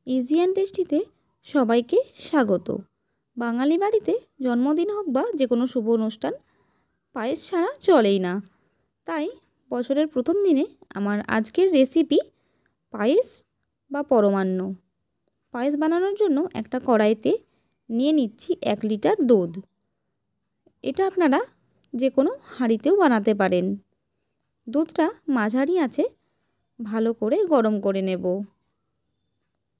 Easy and টেস্টিতে সবাইকে স্বাগত। বাঙালি বাড়িতে জন্মদিন হোক বা যে কোনো শুভ অনুষ্ঠান পায়েস ছাড়া চলেই না। তাই বছরের প্রথম দিনে আমার আজকের রেসিপি পায়েস বা পরমান্ন। পায়েস বানানোর জন্য একটা কড়াইতে নিয়ে নিচ্ছি 1 লিটার দুধ। এটা আপনারা যে কোনো হাঁড়িতেও বানাতে পারেন। দুধটা মাঝারি আছে ভালো করে গরম করে নেব।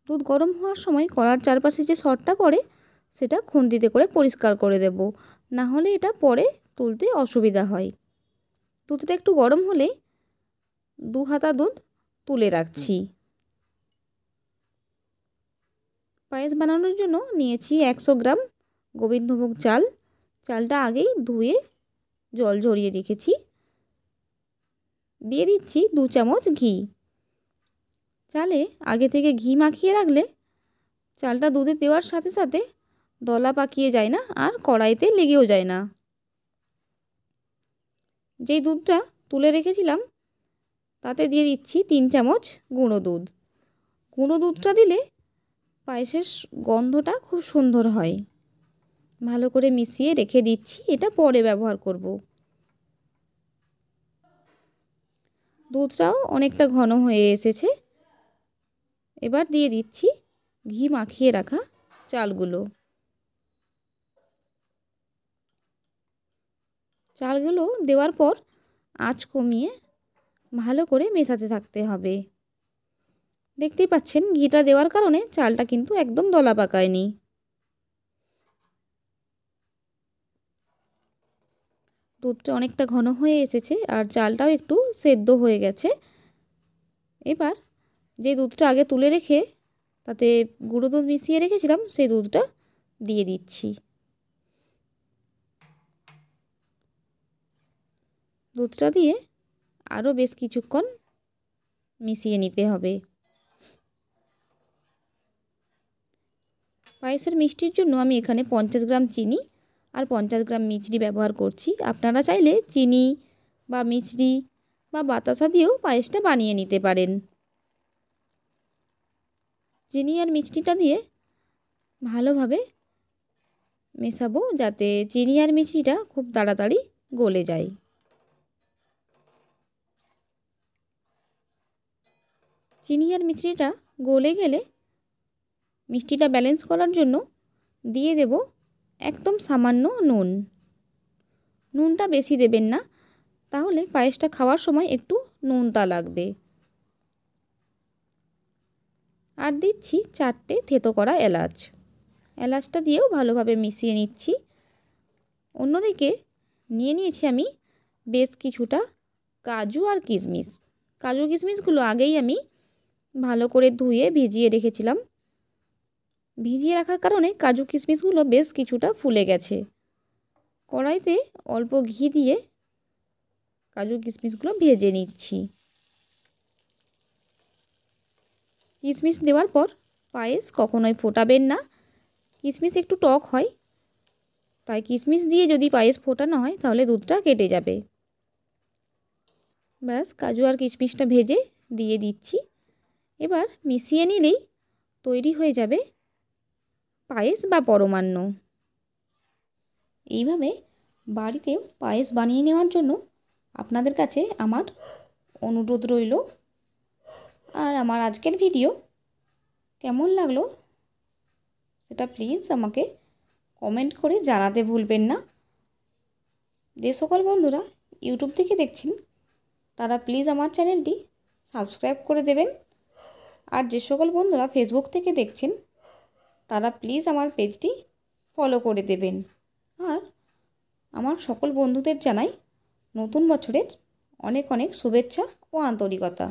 দুধ গরম হওয়ার সময় কড়ার চারপাশে যে সরটা পড়ে সেটা খুন্তিতে করে পরিষ্কার করে দেব, না হলে এটা পরে তুলতে অসুবিধা হয়। দুধটা একটু গরম হলে 2 হাতা দুধ তুলে রাখছি। পায়েস বানানোর জন্য নিয়েছি 100 গ্রাম গোবিন্দভোগ চাল। চালটা আগেই ধুয়ে জল ঝরিয়ে রেখেছি। দিয়ে দিচ্ছি 2 চামচ ঘি। চালে আগে থেকে ঘি মাখিয়ে রাখলে চালটা দুধে দেওয়ার সাথে সাথে দলা পাকিয়ে যায় না আর কড়াইতে লেগেও যায় না। যেই দুধটা তুলে রেখেছিলাম তাতে দিয়ে দিচ্ছি 3 চামচ গুঁড়ো দুধ। গুঁড়ো দুধটা দিলে পায়েসের গন্ধটা খুব সুন্দর হয়। ভালো করে মিশিয়ে রেখে দিচ্ছি, এটা পরে ব্যবহার করব। দুধটাও অনেকটা ঘন হয়ে এসেছে। এবার দিয়ে দিচ্ছি ঘি মাখিয়ে রাখা চালগুলো। চালগুলো দেওয়ার পর আঁচ কমিয়ে ভালো করে মেশাতে থাকতে হবে। দেখতেই পাচ্ছেন ঘিটা দেওয়ার কারণে চালটা কিন্তু একদম দলা পাকায়নি। দুধটা অনেকটা ঘন হয়ে এসেছে আর চালটাও একটু সেদ্ধ হয়ে গেছে। এবার যে দুধটা আগে তুলে রেখে তাতে গুঁড়ো দুধ মিশিয়ে রেখেছিলাম সেই দুধটা দিয়ে দিচ্ছি। দুধটা দিয়ে আরও বেশ কিছুক্ষণ মিশিয়ে নিতে হবে। পায়েসের মিষ্টির জন্য আমি এখানে 50 গ্রাম চিনি আর 50 গ্রাম মিছরি ব্যবহার করছি। আপনারা চাইলে চিনি বা মিছরি বা বাতাসা দিয়েও পায়েসটা বানিয়ে নিতে পারেন। চিনি আর মিছরিটা দিয়ে ভালোভাবে মেশাবো যাতে চিনি আর মিছরিটা খুব তাড়াতাড়ি গলে যায়। চিনি আর মিছরিটা গলে গেলে মিষ্টিটা ব্যালেন্স করার জন্য দিয়ে দেব একদম সামান্য নুন। নুনটা বেশি দেবেন না, তাহলে পায়েসটা খাওয়ার সময় একটু নুনতা লাগবে। আর দিচ্ছি 4টে থেতো করা এলাচ। এলাচটা দিয়েও ভালোভাবে মিশিয়ে নিচ্ছি। অন্যদিকে নিয়ে নিয়েছি আমি বেশ কিছুটা কাজু আর কিশমিশ। কাজু কিশমিশগুলো আগেই আমি ভালো করে ধুয়ে ভিজিয়ে রেখেছিলাম। ভিজিয়ে রাখার কারণে কাজু কিশমিশগুলো বেশ কিছুটা ফুলে গেছে। কড়াইতে অল্প ঘি দিয়ে কাজু কিশমিশগুলো ভেজে নিচ্ছি। কিশমিশ দেওয়ার পর পায়েস কখনোই ফোটাবেন না। কিশমিশ একটু টক হয়, তাই কিশমিশ দিয়ে যদি পায়েস ফোটানো হয় তাহলে দুধটা কেটে যাবে। ব্যাস কাজু আর কিশমিশটা ভেজে দিয়ে দিচ্ছি। এবার মিশিয়ে নিলেই তৈরি হয়ে যাবে পায়েস বা পরমান্ন। এইভাবে বাড়িতেও পায়েস বানিয়ে নেওয়ার জন্য আপনাদের কাছে আমার অনুরোধ রইল। আর আমার আজকের ভিডিও কেমন লাগলো সেটা প্লিজ আমাকে কমেন্ট করে জানাতে ভুলবেন না। যে সকল বন্ধুরা ইউটিউব থেকে দেখছেন তারা প্লিজ আমার চ্যানেলটি সাবস্ক্রাইব করে দেবেন। আর যে সকল বন্ধুরা ফেসবুক থেকে দেখছেন তারা প্লিজ আমার পেজটি ফলো করে দেবেন। আর আমার সকল বন্ধুদের জানাই নতুন বছরের অনেক অনেক শুভেচ্ছা ও আন্তরিকতা।